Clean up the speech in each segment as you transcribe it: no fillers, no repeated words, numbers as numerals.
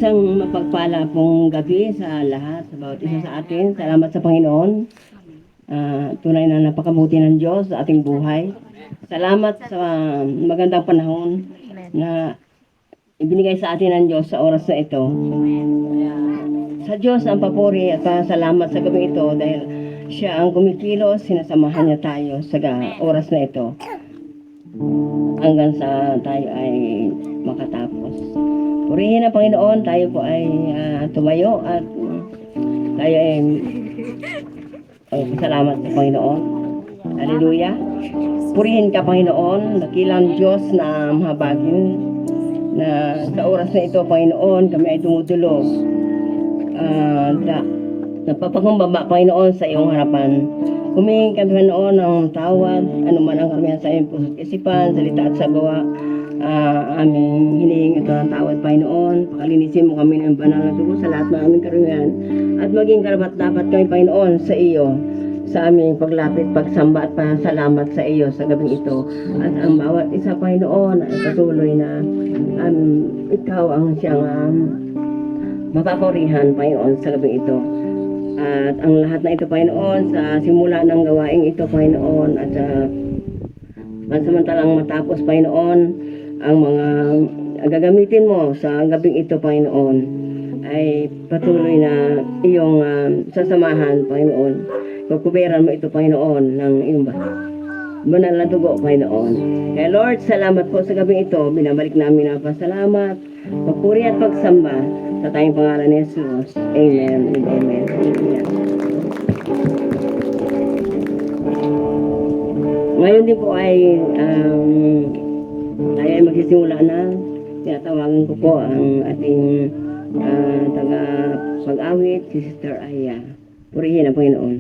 Isang mapagpala pong gabi sa lahat, sa bawat isa sa atin. Salamat sa Panginoon. Tunay na napakabuti ng Diyos sa ating buhay. Salamat sa magandang panahon na ibinigay sa atin ng Diyos sa oras na ito. Sa Diyos ang papuri at salamat sa gabi ito dahil siya ang kumikilos, sinasamahan niya tayo sa oras na ito hanggang sa tayo ay makatapos. Purihin ang Panginoon, tayo po ay tumayo at tayo ay pasalamat sa Panginoon. Hallelujah. Purihin ka, Panginoon, dakilang Diyos na mahabagin na sa oras na ito, Panginoon, kami ay dumudulog. Napapakumbaba, Panginoon, sa iyong harapan. Humingi kami, Panginoon, ng tawad, anuman ang kami sa iyong puso't isipan, salita at sagawa. Aming hinihingi ito ng tawad, Panginoon. Pakalinisin mo kami ng banal na dugo sa lahat ng aming karumian. At maging karapat-dapat kami, Panginoon, sa iyo, sa aming paglapit, pagsamba at pasalamat sa iyo sa gabing ito. At ang bawat isa, Panginoon, ay patuloy na ikaw ang siyang mapapurihan, Panginoon, sa gabing ito. At ang lahat na ito, Panginoon, sa simula ng gawaing ito, Panginoon, at sa pansamantalang matapos, Panginoon, ang mga gagamitin mo sa gabing ito, Panginoon, ay patuloy na iyong sasamahan, Panginoon. Kukuberan mo ito, Panginoon, ng iyong banal na dugo, Panginoon. Kaya Lord, salamat po sa gabing ito. Binabalik namin ang pasalamat, papuri at pagsamba sa tayong pangalan ni Jesus. Amen and amen. Amen. Ngayon din po ay tayo ay magsisimula na. Tinatawagan ko po ang ating taga-pag-awit, si Sister Aya. Purihin ang Panginoon.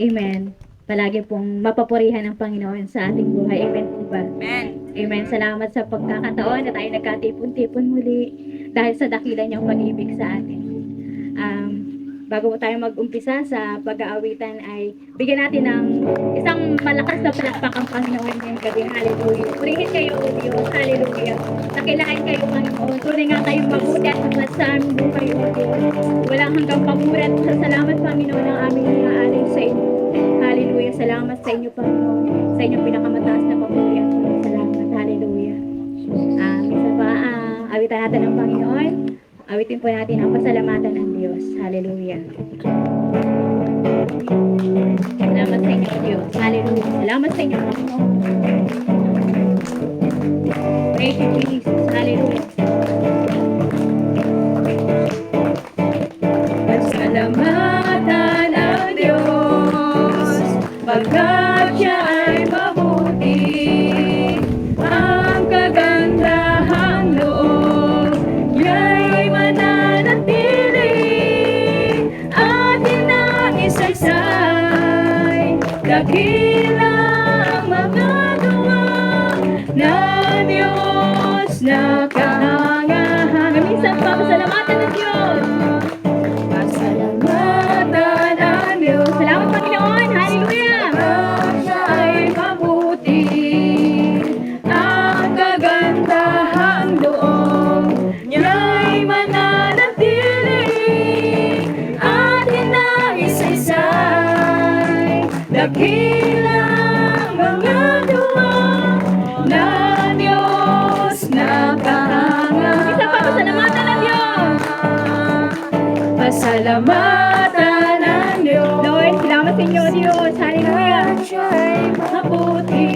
Amen. Palagi pong mapapurihan ng Panginoon sa ating buhay. Amen po ba? Amen. Amen. Salamat sa pagkakataon na tayo nagkatipon-tipon muli dahil sa dakila niyang pag-ibig sa atin. Bago po tayo mag-umpisa sa pag-aawitan ay bigyan natin ng isang malakas na palakpak ang Panginoon ngayong gabi. Hallelujah. Purihin kayo, O Diyos. Hallelujah. Nakilain kayo, Panginoon. Tunay nga kayong mabuti at hanggat sa aming buhay, O Diyos. Walang hanggang pamurat. Salamat, Panginoon, ang aming mga alay sa inyo. Hallelujah. Salamat sa inyo, Panginoon. Sa inyong pinakamataas na papuri at salamat. Hallelujah. Minsan pa, awitan natin ang Panginoon. Awitin po natin ang pasalamatan ng Diyos. Hallelujah. Salamat sa inyo, Diyos. Hallelujah. Salamat sa inyo, Panginoon. Praise you, Jesus. Hallelujah. Pasalamatan ang Diyos, pagkat siya ay mabuti. Ang kagandahang loob niya'y mananatili, at inaisaysay dakila ang mga gawa ng Diyos na kahangahan. Minsan pa, pasalamatan ng Diyos. Pasalamatan ang Diyos. Salamat, Panginoon. Hallelujah. Siya ay mabuti. Ang kagandahang loob niya'y mananatili, at inaisaysay dakilang mga gawa ng Diyos na kahangahan. Isa pa, pasalamatan ng Diyos. Pasalamatan ang Diyos. Lord, salamat sa inyo, Diyos. Hallelujah. Siya'y mabuti.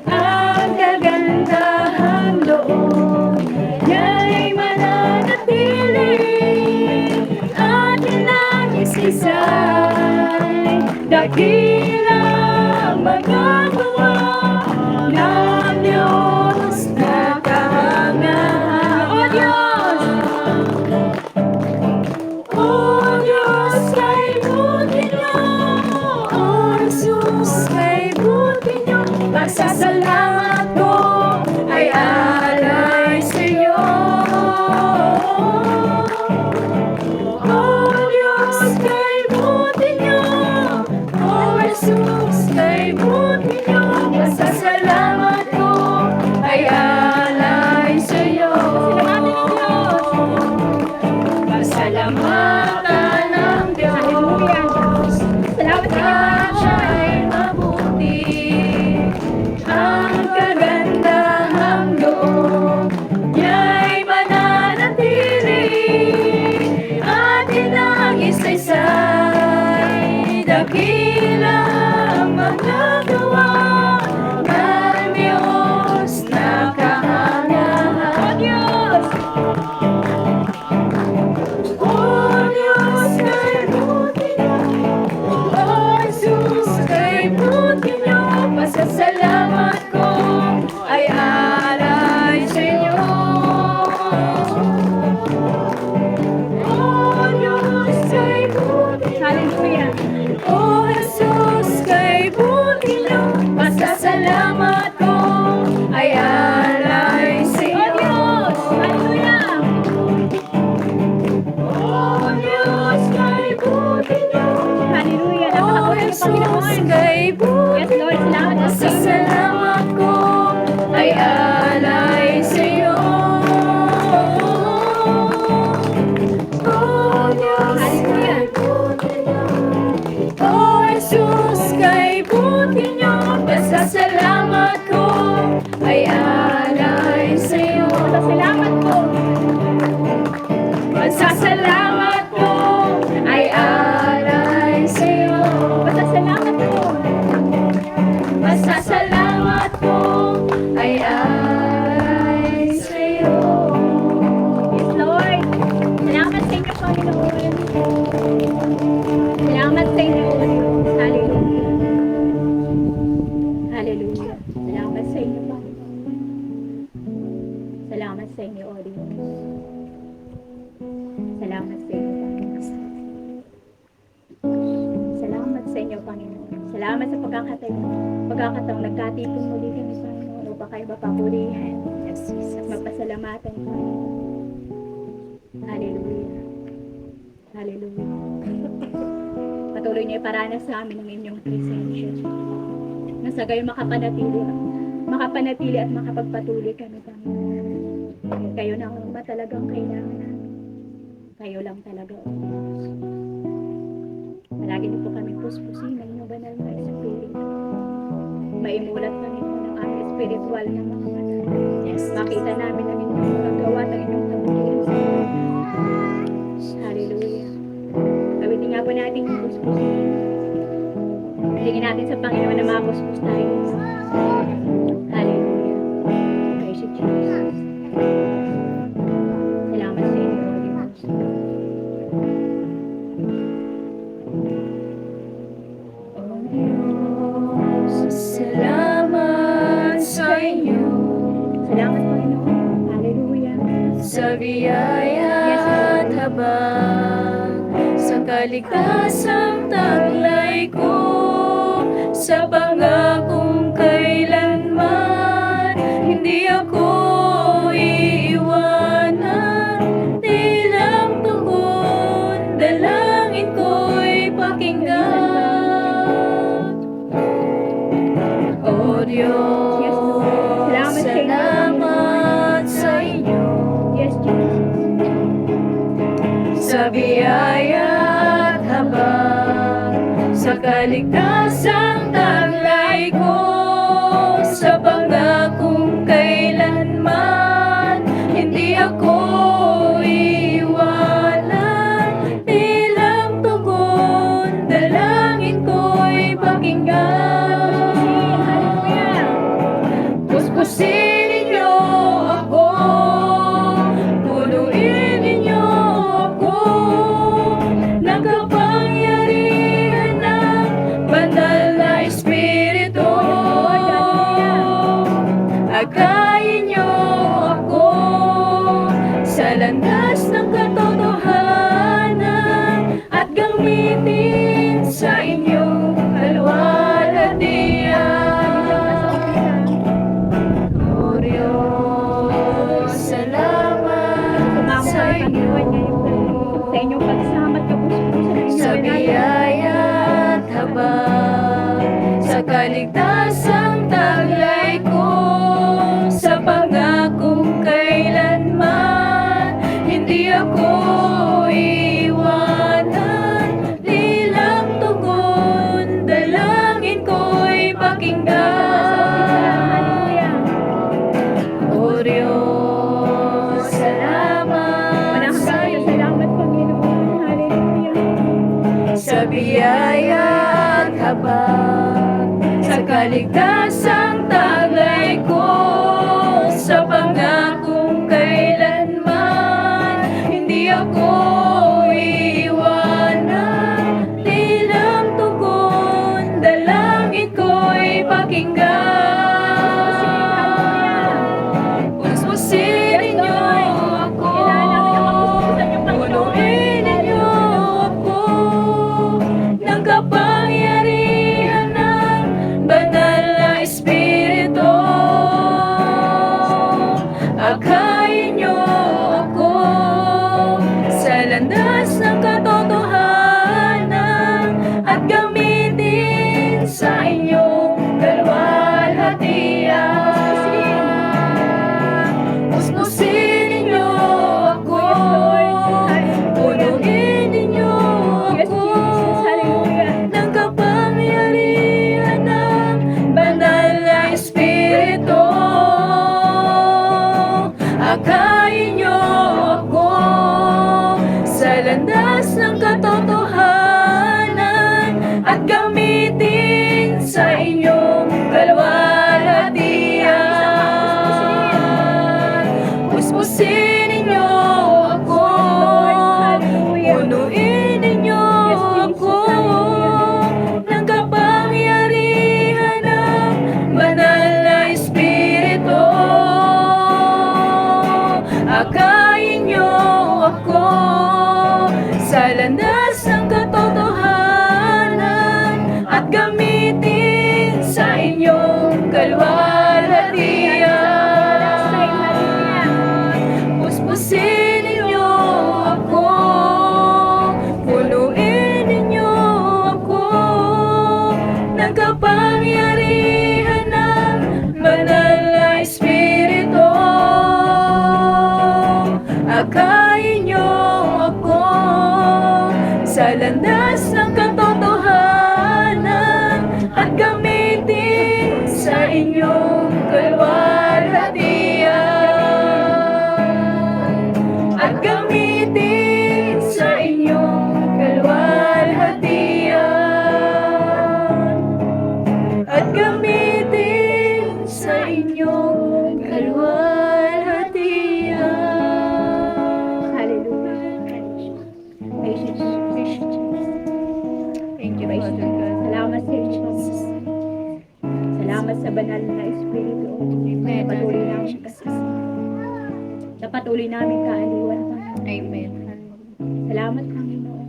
Ang kagandahang loob niya'y mananatili, at inaisaysay dakilang mga gawa ng Diyos na kahangahan. O Diyos! O Salamat sa inyo, O Diyos. Salamat sa inyo, Panginoon. Salamat sa inyo, Panginoon. Salamat sa pagkakataong nagkatipon muli kami, Panginoon, upang kayo mapapurihan at mapasalamatan, Panginoon. Hallelujah. Hallelujah. Patuloy niyo iparanas sa amin ang inyong presensya. Na sa gayon makapanatili at makapagpatuloy kami, Panginoon. Kayo na ang ba talagang kailangan namin. Kayo lang talaga, O Diyos. Palagi niyo po kami puspusin ng inyong banal na Espiritu. Maimulat kami po ng aming spiritual na mga mata. Makita namin ang inyong magagawa at ang inyong kabutihan sa amin. Hallelujah. Gawitin nga po natin yung puspusin. Hilingin natin sa Panginoon na mapuspos tayo. Hallelujah. Praise you, Jesus. Salamat sa inyo, O Diyos. Salamat sa inyo Salamat, Panginoon. Hallelujah. sa biyaya at habag, sa kaligtasang taglay ko, sa pangakong kailanman hindi ako iiwanan. Tilang tugon, dalangin ko'y pakinggan. O Diyos, Salamat sa inyo, salamat sa inyo Yes, Jesus. sa biyaya at habag, sa kaligtasang taglay ko, sa pangakong kailanman hindi ako iiwanan. Tilang tugon, dalangin ko'y pakinggan. Puspusin ninyo ako, punuin ninyo ako ng kapangyarihan ng banal na Espiritu. Agayin niyo ako sa landas ng katotohanan at gamitin sa inyong kalwalhatian. O Diyos, salamat sa inyo Sa inyong pagsama at kapuspusan sa biyaya at habag, sa kaligtasang taglay ko, sa pangakong kailanman hindi ako iiwanan. Tilang tugon, dalangin ko'y pakinggan. O Diyos, salamat sa inyo Salamat, Panginoon. Hallelujah. sa biyaya at habag, sa kaligtasang taglay ko, sa pangakong kailanman hindi ako iiwanan. Tilang tugon, dalangin ko'y pakinggan. Puspusin ninyo ako, punuin ninyo ako ng kapangyarihan ng banal na Espiritu. Akayin niyo ako sa landas ng katotohanan at gamitin sa inyong kalwalhatian. Puspusin ninyo ako, punuin ninyo Yes, ako Jesus. Hallelujah. ng kapangyarihan ng banal na Espiritu. Akayin niyo ako sa landas ng katotohanan at gamitin sa inyong kalwalhatian. Puspusin ninyo ako, punuin ninyo ako ng kapangyarihan ng banal na Espiritu. Akayin niyo ako sa landas ng katotohanan at gamitin sa inyong kalwalhatian. Puspusin ninyo ako, punuin ninyo ako ng kapangyarihan ng banal na Espiritu. Akayin niyo ako sa landas ng katotohanan at gamitin sa inyong kalwalhatian. At gamitin sa inyong kalwalhatian. At gamitin sa inyong kalwalhatian. Hallelujah. Praise you, Jesus. Thank you, Praise Father you. God. Salamat sa inyo. Salamat sa banal na Espiritu. Amen. Patuloy namin kasama. Sa patuloy namin kaaliwan, Panginoon. Amen. Salamat, Panginoon.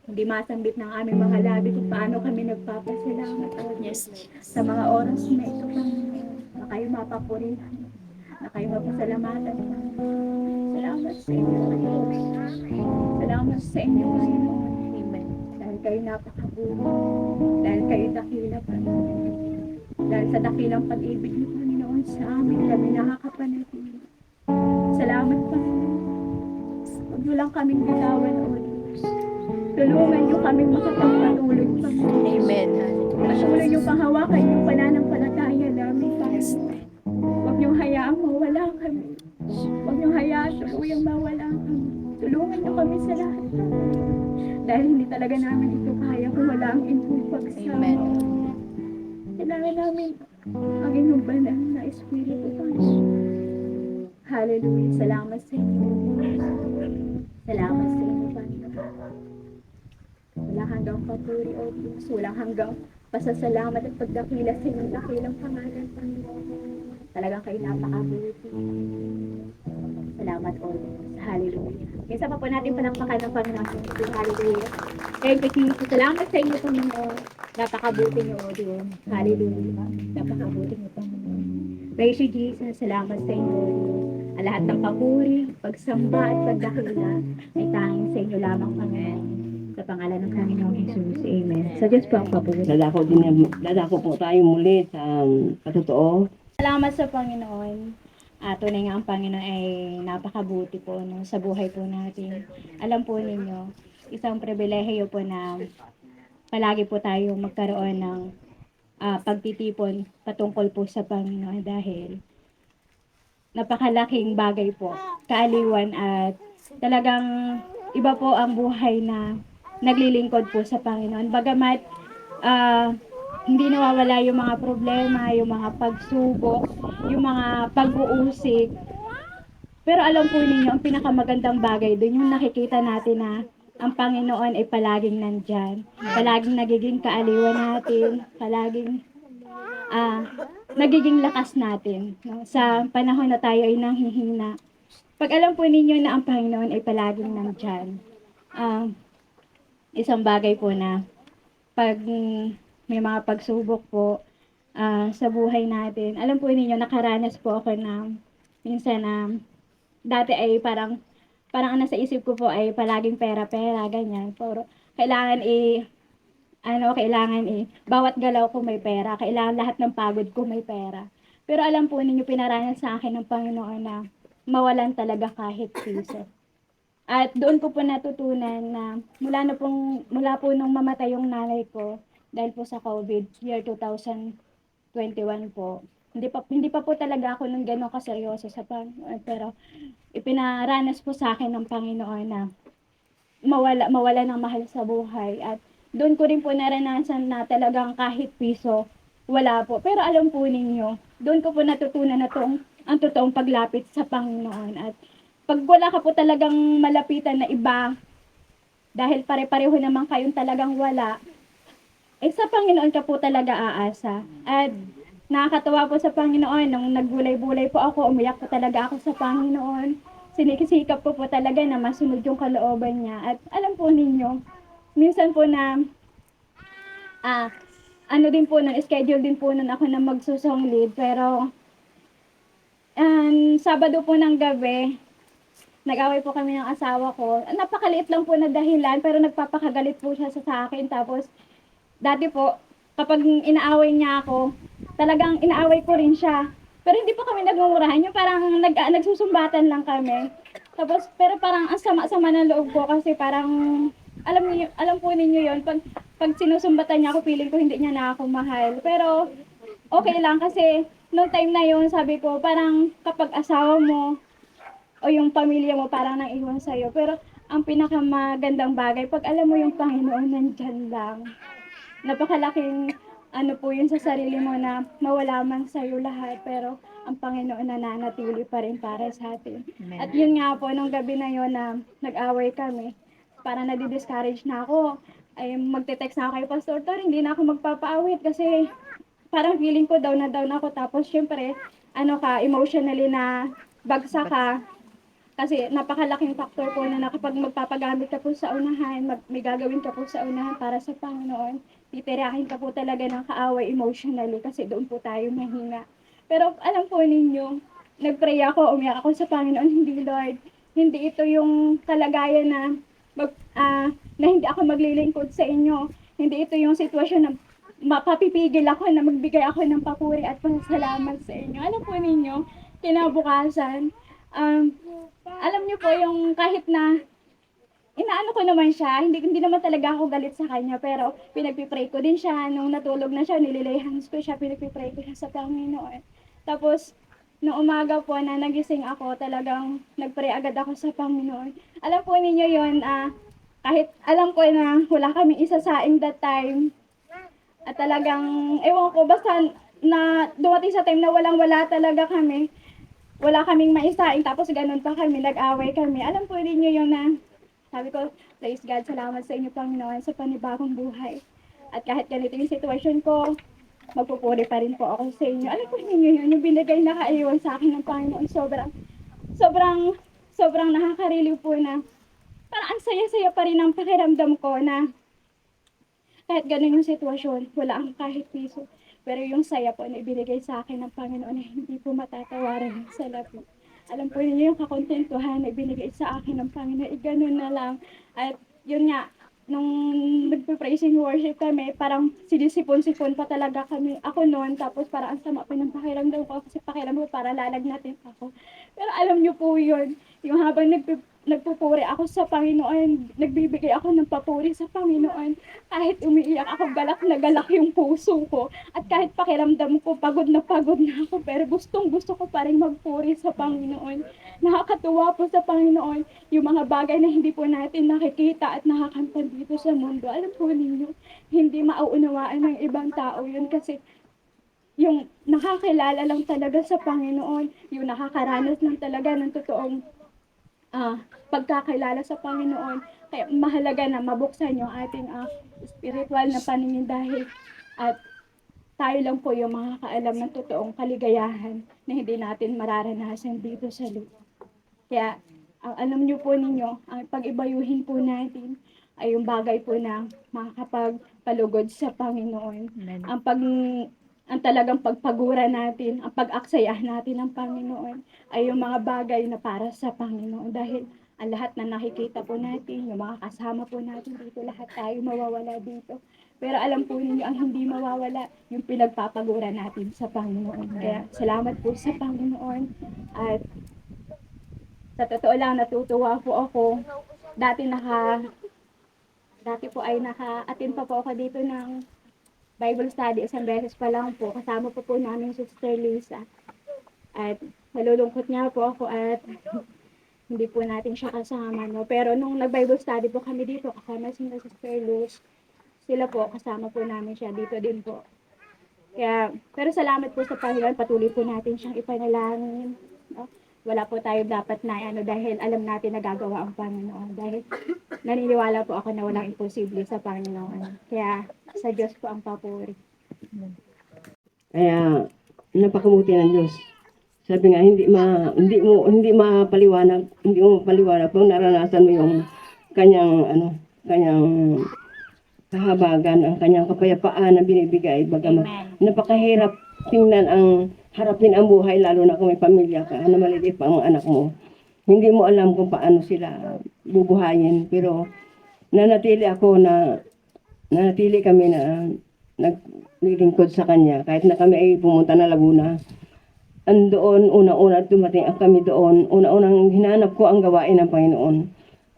Hindi masambit ng aming mga labi kung paano kami nagpapasalamat, O Diyos, sa mga oras na ito, Panginoon, na kayo mapapurihan, na kayo mapasalamatan, Panginoon. Salamat sa inyo, Panginoon. Salamat sa inyo, Panginoon. Amen. Dahil kayo napakabuti. Dahil kayo dakila, Panginoon. Dahil sa dakilang pag-ibig niyo, Panginoon, sa amin kami nakakapanatili. Salamat, Panginoon. Huwag niyo lang kaming bitawan, O Diyos. Tulungan niyo kaming makapagpatuloy, Panginoon. Amen. Patuloy niyo panghawakan yung pananampalataya namin, Panginoon. Huwag niyo hayaang mawala kami. Huwag niyo hayaan tuluyang mawala kami. Tulungan niyo kami sa lahat, Panginoon. Dahil hindi talaga namin ito kaya kung wala ang inyong pagsama. Amen. Kailangan namin ang inyong banal na Espiritu, Panginoon. Hallelujah. Salamat sa inyo. Salamat sa inyo, Panginoon. Wala hanggang papuri, O Diyos. Walang hanggang pasasalamat at pagdakila sa inyong dakilang pangalan, Panginoon. Talagang kayo napakabuti. Salamat, O Diyos. Hallelujah. Minsan pa po natin palakpakan ng Panginoon. Hallelujah. Thank you, Jesus. Salamat sa inyo, Panginoon. Napakabuti niyo, O Diyos. Hallelujah. Napakabuti niyo, Panginoon. Praise you, Jesus. Salamat sa inyo, O Diyos. Ang lahat ng papuri, pagsamba at pagdakila ay tanging sa inyo lamang, Panginoon. Sa pangalan ng Panginoong Jesus. Amen. Sa Diyos po ang papuri. Dadako po tayo muli sa katotoo. Salamat sa Panginoon. Tunay nga ang Panginoon ay napakabuti po no, sa buhay po natin. Alam po ninyo, isang pribilehiyo po na palagi po tayo magkaroon ng pagtitipon patungkol po sa Panginoon dahil napakalaking bagay po, kaaliwan at talagang iba po ang buhay na naglilingkod po sa Panginoon. Bagamat hindi nawawala yung mga problema, yung mga pagsubok, yung mga pag-uusik. Pero alam po ninyo, ang pinakamagandang bagay doon, yung nakikita natin na ang Panginoon ay palaging nandyan. Palaging nagiging kaaliwan natin. Palaging nagiging lakas natin. No? Sa panahon na tayo ay nanghihina. Pag alam po ninyo na ang Panginoon ay palaging nandyan, isang bagay po na pag may mga pagsubok po sa buhay natin. Alam po ninyo, nakaranas po ako na minsan na dati ay parang ang nasa isip ko po ay palaging pera-pera, ganyan. Pero kailangan bawat galaw ko may pera. Kailangan lahat ng pagod ko may pera. Pero alam po ninyo, pinaranas sa akin ng Panginoon na mawalan talaga kahit piso. At doon ko po natutunan na mula po nung mamatay yung nanay ko, dahil po sa COVID, year 2021 po. Hindi pa po talaga ako nung gano'n kaseryoso sa Panginoon. Pero ipinaranas po sa akin ng Panginoon na mawala ng mahal sa buhay. At doon ko rin po naranasan na talagang kahit piso, wala po. Pero alam po ninyo, doon ko po natutunan na ang totoong paglapit sa Panginoon. At pag wala ka po talagang malapitan na iba, dahil pare-pareho naman kayong talagang wala, sa Panginoon ka po talaga aasa. At nakakatuwa po sa Panginoon. Nung nagbulay-bulay po ako, umiyak po talaga ako sa Panginoon. Sinikisikap ko po talaga na masunod yung kalooban niya. At alam po ninyo, minsan po na, ano din po nun, schedule din po nun ako na magsusong lead. Pero, Sabado po ng gabi, nag-away po kami ng asawa ko. Napakaliit lang po na dahilan, pero nagpapakagalit po siya sa akin. Tapos, dati po, kapag inaaway niya ako, talagang inaaway ko rin siya. Pero hindi po kami nagmumurahan, yung parang nagsusumbatan lang kami. Tapos, pero parang ang sama-sama ng loob ko kasi parang, alam po ninyo yon pag sinusumbatan niya ako, feeling ko hindi niya na ako mahal. Pero, okay lang kasi, noong time na yon sabi ko, parang kapag asawa mo, o yung pamilya mo parang naiwan sa'yo. Pero ang pinakamagandang bagay, pag alam mo yung Panginoon nandyan lang. Napakalaking ano po yun sa sarili mo na mawala man sa'yo lahat, pero ang Panginoon nananatili pa rin para sa atin. At yun nga po, nung gabi na yun na nag-away kami, parang nadi-discourage na ako. Ay magte-text na ako kay Pastor Tor, hindi na ako magpapaawit kasi parang feeling ko down na down ako. Tapos syempre, emotionally na bagsak ka. Kasi napakalaking factor po na kapag magpapagamit ka po sa unahan, may gagawin ka po sa unahan para sa Panginoon, titirahin ka po talaga ng kaaway emotionally kasi doon po tayo mahina. Pero alam po ninyo, nagpray ako, umiyak ako sa Panginoon, hindi Lord, hindi ito yung kalagayan na na hindi ako maglilingkod sa inyo. Hindi ito yung sitwasyon na mapapipigil ako na magbigay ako ng papuri at pasasalamat sa inyo. Alam po ninyo, kinabukasan, alam niyo po yung kahit na inaano ko naman siya, hindi naman talaga ako galit sa kanya, pero pinagpipray ko din siya, nung natulog na siya, nililay hands ko siya, pinagpipray ko siya sa Panginoon. Tapos, nung umaga po na nagising ako, talagang nagpray agad ako sa Panginoon. Alam po ninyo yon, kahit alam ko na wala kaming isasaing that time, at talagang, ewan ko, basta na dumating sa time na walang-wala talaga kami, wala kaming maisaing, tapos ganun pa kami, nag-away kami. Alam po ninyo yun na, sabi ko, praise God, salamat sa inyo Panginoon sa panibagong buhay. At kahit ganito yung sitwasyon ko, magpupuri pa rin po ako sa inyo. Alam po ninyo yun, yung binigay na kaiwan sa akin ng Panginoon, sobrang nakakariliw po na, parang ang saya-saya pa rin ang pakiramdam ko na, kahit ganun yung sitwasyon, wala akong kahit piso. Pero yung saya po na ibinigay sa akin ng Panginoon na hindi po matatawaran sa labi. Alam po niyo yung kakontentuhan na ibinigay sa akin ng Panginoon, ganun na lang. At yun nga, nung nagpe-praise and worship kami, parang sinisipon-sipon pa talaga kami. Ako noon, tapos parang ang sama po ng pakiramdam ko kasi pakiramdam ko para lalagnatin ako. Pero alam niyo po yun, yung habang nagpupuri ako sa Panginoon, nagbibigay ako ng papuri sa Panginoon, kahit umiiyak ako, galak na galak yung puso ko, at kahit pakiramdam ko, pagod na ako, pero gustong gusto ko pa rin magpuri sa Panginoon. Nakakatuwa po sa Panginoon, yung mga bagay na hindi po natin nakikita at nakakamtan dito sa mundo. Alam po ninyo, hindi mauunawaan ng ibang tao yun kasi yung nakakilala lang talaga sa Panginoon, yung nakakaranas lang talaga ng totoong pagkakilala sa Panginoon. Kaya mahalaga na mabuksan yung ating spiritual na paningin dahil at tayo lang po yung makakaalam ng totoong kaligayahan na hindi natin mararanasan dito sa lupa. Kaya ang alam niyo po ninyo, ang pag-ibayuhin po natin ay yung bagay po na makakapagpalugod sa Panginoon. Amen. Ang talagang pagpagura natin, ang pag-aksaya natin ng Panginoon ay yung mga bagay na para sa Panginoon. Dahil ang lahat na nakikita po natin, yung mga kasama po natin dito, lahat tayo mawawala dito. Pero alam po ninyo, ang hindi mawawala, yung pinagpapagura natin sa Panginoon. Kaya salamat po sa Panginoon. At sa totoo lang, natutuwa po ako. Dati po ay naka-attend pa po ako dito ng Bible study, isang beses pa lang po. Kasama po namin si Sister Lisa. At malulungkot niya po ako at hindi po natin siya kasama. No? Pero nung nag-Bible study po kami dito, kasama si Sister Luz, sila po, kasama po namin siya dito din po. Kaya, pero salamat po sa Panginoon, patuloy po natin siyang ipanalangin. No? Wala po tayo dapat na dahil alam natin na gagawa ang Panginoon. Dahil naniniwala po ako na walang imposible sa Panginoon. Kaya sa Diyos po ang papuri. Kaya napakabuti ng Diyos. Sabi nga, hindi mo mapaliwanag kung naranasan mo yung kanyang kahabagan, ang kanyang kapayapaan na binibigay. Bagamat napakahirap tingnan harapin ang buhay, lalo na kung may pamilya ka, na maliit pa ang anak mo. Hindi mo alam kung paano sila bubuhayin, pero nanatili kami na naglilingkod sa kanya. Kahit na kami ay pumunta na Laguna, andoon, una-una dumating kami doon, una-unang hinanap ko ang gawain ng Panginoon.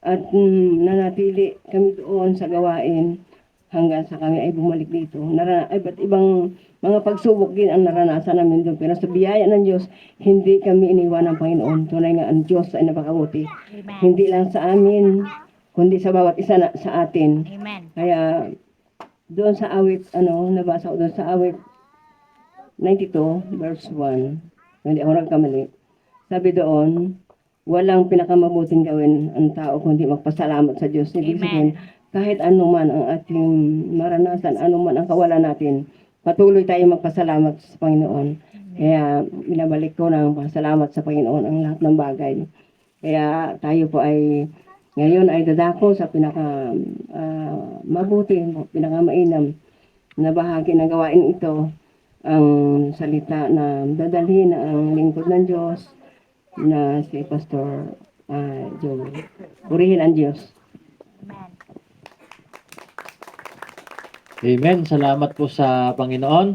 At nanatili kami doon sa gawain hanggang sa kami ay bumalik dito. Iba't ibang mga pagsubok din ang naranasan namin doon. Pero sa biyaya ng Diyos, hindi kami iniwan ng Panginoon. Tunay nga ang Diyos ay napakabuti. Hindi lang sa amin, kundi sa bawat isa sa atin. Amen. Kaya doon sa awit, nabasa ko doon sa awit 92 verse 1. Hindi ako nagkamali. Sabi doon, walang pinakamabuting gawin ang tao kundi magpasalamat sa Diyos. Ibig sabihin, kahit anuman ang ating maranasan, anuman ang kawalan natin, patuloy tayong magpasalamat sa Panginoon. Kaya binabalik ko ng pasalamat sa Panginoon ang lahat ng bagay. Kaya tayo po ay ngayon ay dadako sa mabuti, pinakamainam na bahagi ng gawain ito, ang salita na dadalhin ang lingkod ng Diyos na si Pastor Joey. Purihin ang Diyos. Amen. Salamat po sa Panginoon.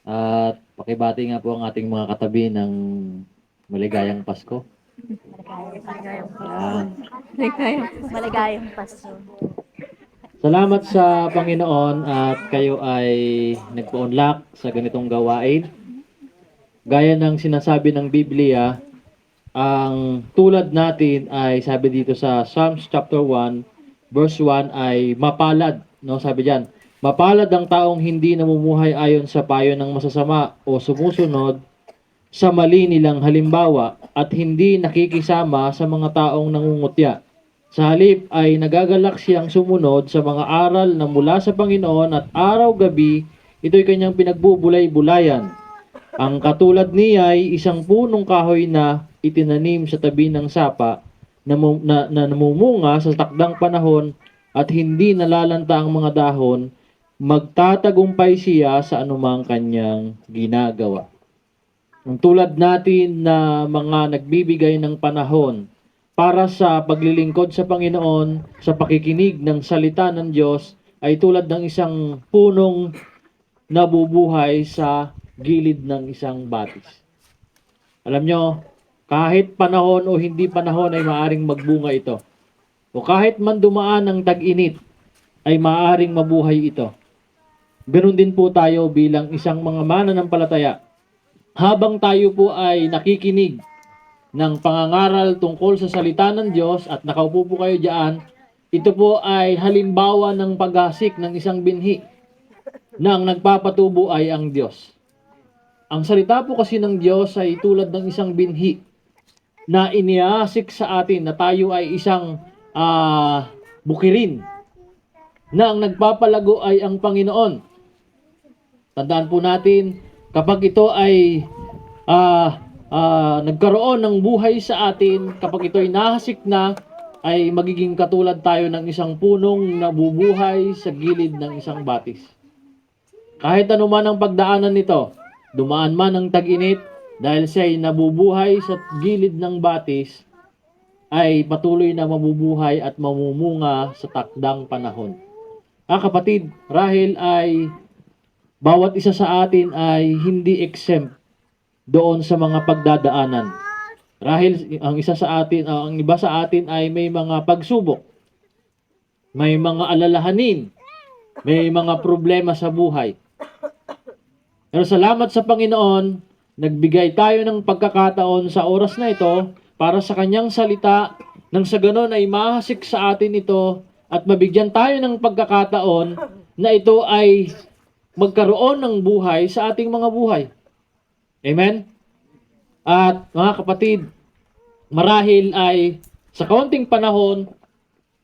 At pakibati nga po ang ating mga katabi ng maligayang Pasko. Yan. Maligayang Pasko. Salamat sa Panginoon at kayo ay nagpa-unlock sa ganitong gawain. Gaya ng sinasabi ng Biblia, ang tulad natin ay sabi dito sa Psalms chapter 1 verse 1 ay mapalad, no? Sabi diyan, mapalad ang taong hindi namumuhay ayon sa payo ng masasama o sumusunod sa mali nilang halimbawa at hindi nakikisama sa mga taong nangungutya. Sa halip ay nagagalak siyang sumunod sa mga aral na mula sa Panginoon at araw-gabi ito'y kanyang pinagbubulay-bulayan. Ang katulad niya ay isang punong kahoy na itinanim sa tabi ng sapa na namumunga sa takdang panahon at hindi nalalanta ang mga dahon, magtatagumpay siya sa anumang kanyang ginagawa. Ang tulad natin na mga nagbibigay ng panahon para sa paglilingkod sa Panginoon, sa pakikinig ng salita ng Diyos, ay tulad ng isang punong nabubuhay sa gilid ng isang batis. Alam nyo, kahit panahon o hindi panahon ay maaring magbunga ito. O kahit man dumaan ng tag-init, ay maaring mabuhay ito. Ganon din po tayo bilang isang mga mananampalataya. Habang tayo po ay nakikinig ng pangangaral tungkol sa salita ng Diyos at nakaupo po kayo diyan, ito po ay halimbawa ng paghasik ng isang binhi na ang nagpapatubo ay ang Diyos. Ang salita po kasi ng Diyos ay tulad ng isang binhi na iniasik sa atin na tayo ay isang bukirin na ang nagpapalago ay ang Panginoon. Tandaan po natin, kapag ito ay nagkaroon ng buhay sa atin, kapag ito'y nahasik na, ay magiging katulad tayo ng isang punong nabubuhay sa gilid ng isang batis. Kahit anuman ang pagdaanan nito, dumaan man ang tag-init, dahil siya'y nabubuhay sa gilid ng batis, ay patuloy na mabubuhay at mamumunga sa takdang panahon. Kapatid, rahil ay bawat isa sa atin ay hindi exempt doon sa mga pagdadaanan. Rahil ang iba sa atin ay may mga pagsubok, may mga alalahanin, may mga problema sa buhay. Pero salamat sa Panginoon, nagbigay tayo ng pagkakataon sa oras na ito para sa kanyang salita, nang sa ganon ay mahasik sa atin ito at mabigyan tayo ng pagkakataon na ito ay magkaroon ng buhay sa ating mga buhay. Amen? At mga kapatid, marahil ay sa kaunting panahon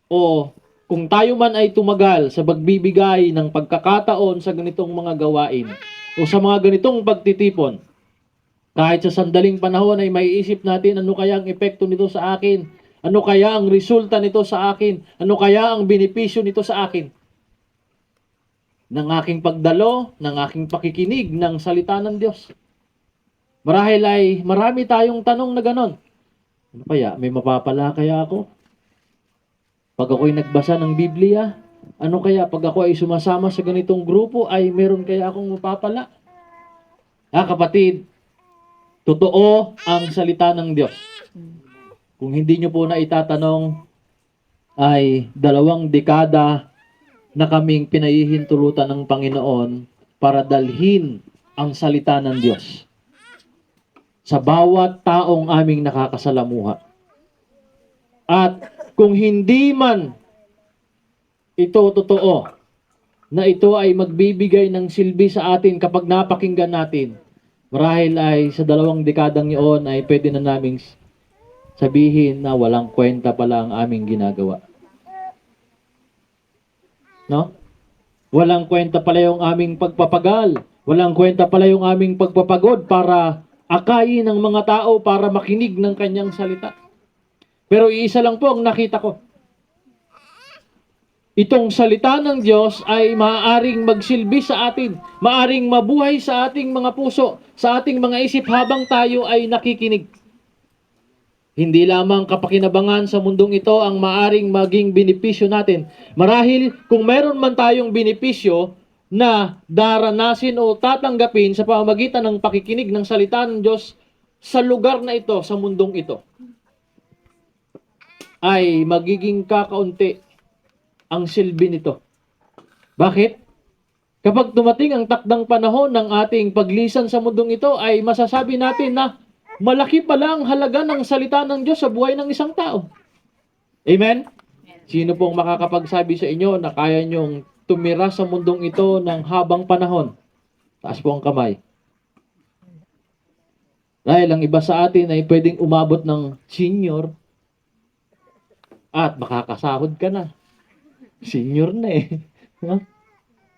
o kung tayo man ay tumagal sa pagbibigay ng pagkakataon sa ganitong mga gawain o sa mga ganitong pagtitipon, Kahit sa sandaling panahon ay maiisip natin, ano kaya ang epekto nito sa akin? Ano kaya ang resulta nito sa akin? Ano kaya ang benepisyo nito sa akin? Ng aking pagdalo, ng aking pakikinig ng salita ng Diyos. Marahil ay marami tayong tanong na ganon. Ano kaya? May mapapala kaya ako? Pag ako'y nagbasa ng Biblia, ano kaya pag ako ay sumasama sa ganitong grupo, ay meron kaya akong mapapala? Kapatid, totoo ang salita ng Diyos. Kung hindi nyo po na itatanong, ay 2 dekada na kaming pinahihintulutan ng Panginoon para dalhin ang salita ng Diyos sa bawat taong aming nakakasalamuha. At kung hindi man ito totoo, na ito ay magbibigay ng silbi sa atin kapag napakinggan natin, marahil ay sa 2 dekadang iyon ay pwede na naming sabihin na walang kwenta pala ang aming ginagawa. No? Walang kwenta pala yung aming pagpapagal. Walang kwenta pala yung aming pagpapagod para akayin ng mga tao para makinig ng kanyang salita. Pero iisa lang po ang nakita ko. Itong salita ng Diyos ay maaaring magsilbi sa atin, maaaring mabuhay sa ating mga puso, sa ating mga isip habang tayo ay nakikinig. Hindi lamang kapakinabangan sa mundong ito ang maaaring maging benepisyo natin. Marahil kung meron man tayong benepisyo na daranasin o tatanggapin sa pamamagitan ng pakikinig ng salita ng Diyos sa lugar na ito, sa mundong ito, ay magiging kakaunti ang silbi nito. Bakit? Kapag dumating ang takdang panahon ng ating paglisan sa mundong ito, ay masasabi natin na malaki pala ang halaga ng salita ng Diyos sa buhay ng isang tao. Amen? Sino pong makakapagsabi sa inyo na kaya nyong tumira sa mundong ito ng habang panahon? Taas po ang kamay. Dahil ang iba sa atin ay pwedeng umabot ng senior at makakasahod ka na. Senior na eh.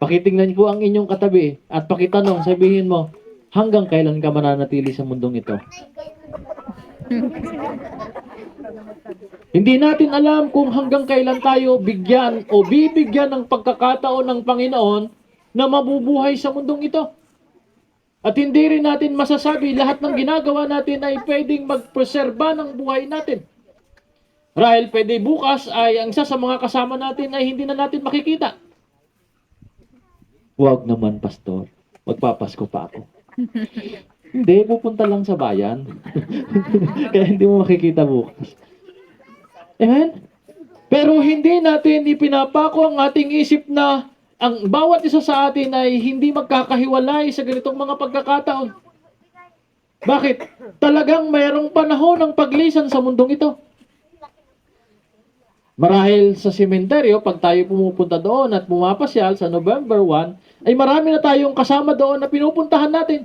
Pakitingnan po ang inyong katabi at pakitanong, sabihin mo, hanggang kailan ka mananatili sa mundong ito? Hindi natin alam kung hanggang kailan tayo bigyan o bibigyan ng pagkakataon ng Panginoon na mabubuhay sa mundong ito. At hindi rin natin masasabi lahat ng ginagawa natin ay pwedeng magpreserba ng buhay natin. Rahil pwede bukas ay ang isa sa mga kasama natin ay hindi na natin makikita. Huwag naman, Pastor. Magpapasko pa ako. Hindi, pupunta lang sa bayan. Kaya hindi mo makikita bukas. Amen? Pero hindi natin ipinapako ang ating isip na ang bawat isa sa atin ay hindi magkakahiwalay sa ganitong mga pagkakataon. Bakit? Talagang mayroong panahon ng paglisan sa mundong ito. Marahil sa sementeryo, pag tayo pumupunta doon at pumapasyal sa November 1, ay marami na tayong kasama doon na pinupuntahan natin.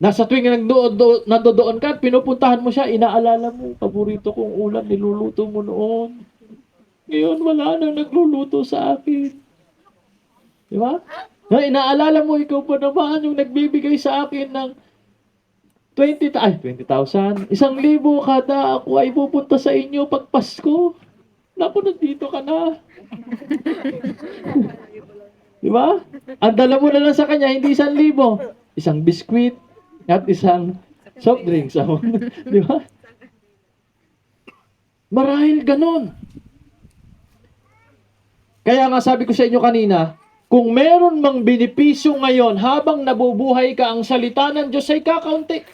Nasa tuwing nandoon ka at pinupuntahan mo siya, inaalala mo, paborito kong ulam, niluluto mo noon. Ngayon, wala nang nagluluto sa akin. Di ba? Na inaalala mo, ikaw pa naman yung nagbibigay sa akin ng 20,000, 1,000 kada ako ay pupunta sa inyo pag Pasko. Naku, nandito ka na. Di ba? Ang dala mo na lang sa kanya, hindi 1,000. Isang biskwit at isang soft drinks. Di ba? Marahil ganon. Kaya nga sabi ko sa inyo kanina, kung meron mang benepisyo ngayon habang nabubuhay ka, ang salita ng Diyos ay kakaunti.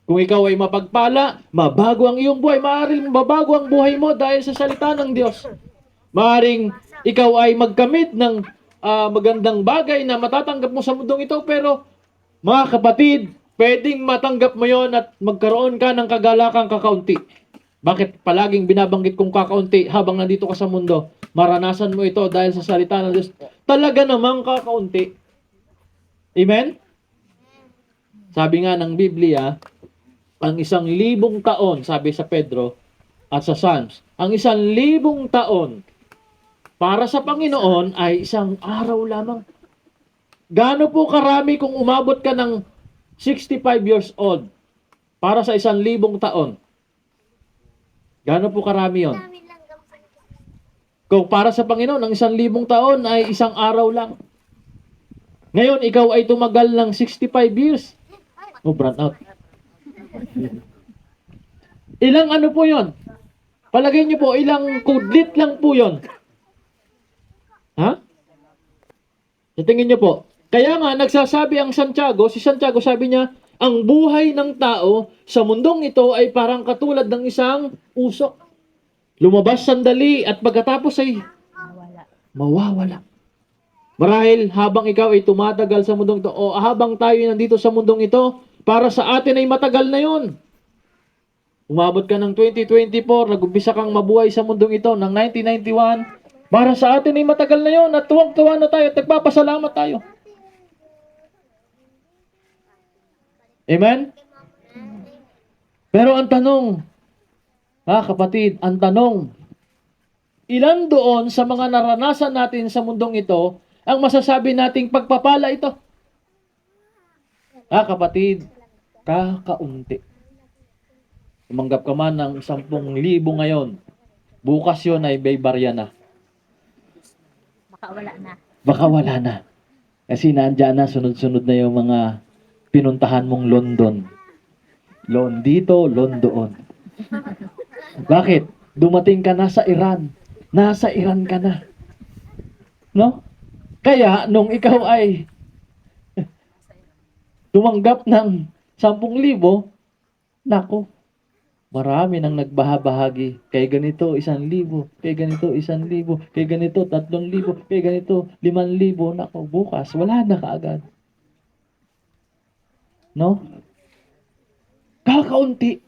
Kung ikaw ay mapagpala, mabago ang iyong buhay. Maaaring mabago ang buhay mo dahil sa salita ng Diyos. Maaaring ikaw ay magkamit ng magandang bagay na matatanggap mo sa mundong ito, pero mga kapatid, pwedeng matanggap mo yon at magkaroon ka ng kagalakang kakaunti. Bakit palaging binabanggit kong kakaunti habang nandito ka sa mundo? Maranasan mo ito dahil sa salita ng Diyos. Talaga namang kakaunti. Amen? Sabi nga ng Biblia, ang 1,000 taon, sabi sa Pedro at sa Psalms, ang 1,000 taon para sa Panginoon ay isang araw lamang. Gaano po karami kung umabot ka ng 65 years old para sa 1,000 taon. Gaano po karami yon? Kung para sa Panginoon, ang 1,000 taon ay isang araw lang. Ngayon, ikaw ay tumagal ng 65 years. Oh, burn out. Ilang ano po yon? Palagay niyo po, ilang kudlit lang po yon. Ha? Sa tingin niyo po. Kaya nga, nagsasabi ang Santiago, si Santiago sabi niya, ang buhay ng tao sa mundong ito ay parang katulad ng isang usok. Lumabas sandali at pagkatapos ay mawawala. Marahil habang ikaw ay tumatagal sa mundong ito o habang tayo nandito sa mundong ito, para sa atin ay matagal na yon. Umabot ka ng 2024, nag-umpisa kang mabuhay sa mundong ito ng 1991, para sa atin ay matagal na yon at tuwang-tuwa na tayo at nagpapasalamat tayo. Amen? Pero ang tanong, kapatid, ang tanong, ilan doon sa mga naranasan natin sa mundong ito ang masasabi nating pagpapala ito? Kapatid, kakaunti. Tumanggap ka man ng 10,000 ngayon, bukas yun ay may barya na. Baka wala na. Kasi nandiyan na, sunod-sunod na yung mga pinuntahan mong London. Loan dito, loan doon. Bakit? Dumating ka na sa Iran. Nasa Iran ka na. No? Kaya, nung ikaw ay tumanggap ng 10,000, nako, marami nang nagbahabahagi. Kay ganito, 1,000. Kay ganito, 1,000. Kay ganito, 3,000. Kay ganito, 5,000. Nako, bukas, wala na kaagad. No? Kakaunti.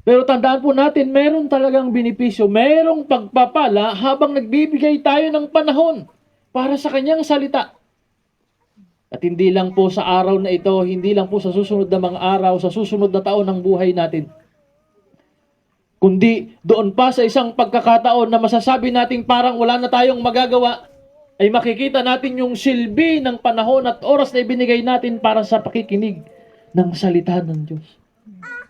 Pero tandaan po natin, meron talagang benepisyo, merong pagpapala habang nagbibigay tayo ng panahon para sa kanyang salita. At hindi lang po sa araw na ito, hindi lang po sa susunod na mga araw, sa susunod na taon ng buhay natin. Kundi doon pa sa isang pagkakataon na masasabi natin parang wala na tayong magagawa, ay makikita natin yung silbi ng panahon at oras na ibinigay natin para sa pakikinig ng salita ng Diyos.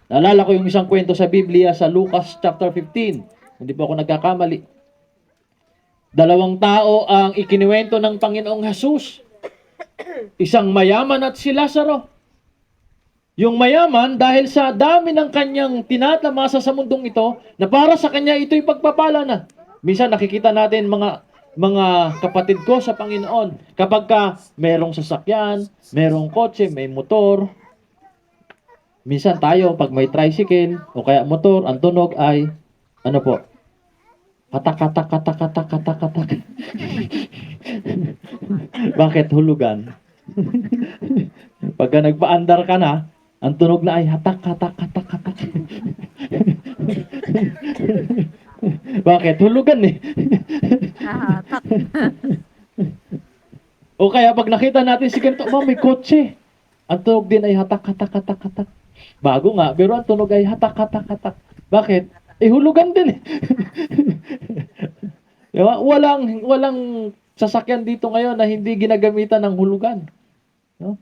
Naalala ko yung isang kwento sa Biblia sa Lucas chapter 15. Hindi po ako nagkakamali. 2 tao ang ikiniwento ng Panginoong Jesus. Isang mayaman at si Lazaro. Yung mayaman, dahil sa dami ng kanyang tinatamasa sa mundong ito, na para sa kanya ito'y pagpapala na. Minsan nakikita natin mga kapatid ko sa Panginoon, kapag ka merong sasakyan, merong kotse, may motor, minsan tayo, pag may tricycle, o kaya motor, ang tunog ay, ano po? Katak, katak, katak, katak, katak, katak. Bakit hulugan? Pagka nagpaandar ka na, ang tunog na ay hatak, hatak, hatak, hatak. Bakit? Hulugan eh. O kaya pag nakita natin si ganito, may kotse. Ang tunog din ay hatak, hatak, hatak, hatak. Bago nga, pero ang tunog ay hatak, hatak, hatak. Bakit? Hulugan din eh. Diba? Walang sasakyan dito ngayon na hindi ginagamitan ng hulugan. No?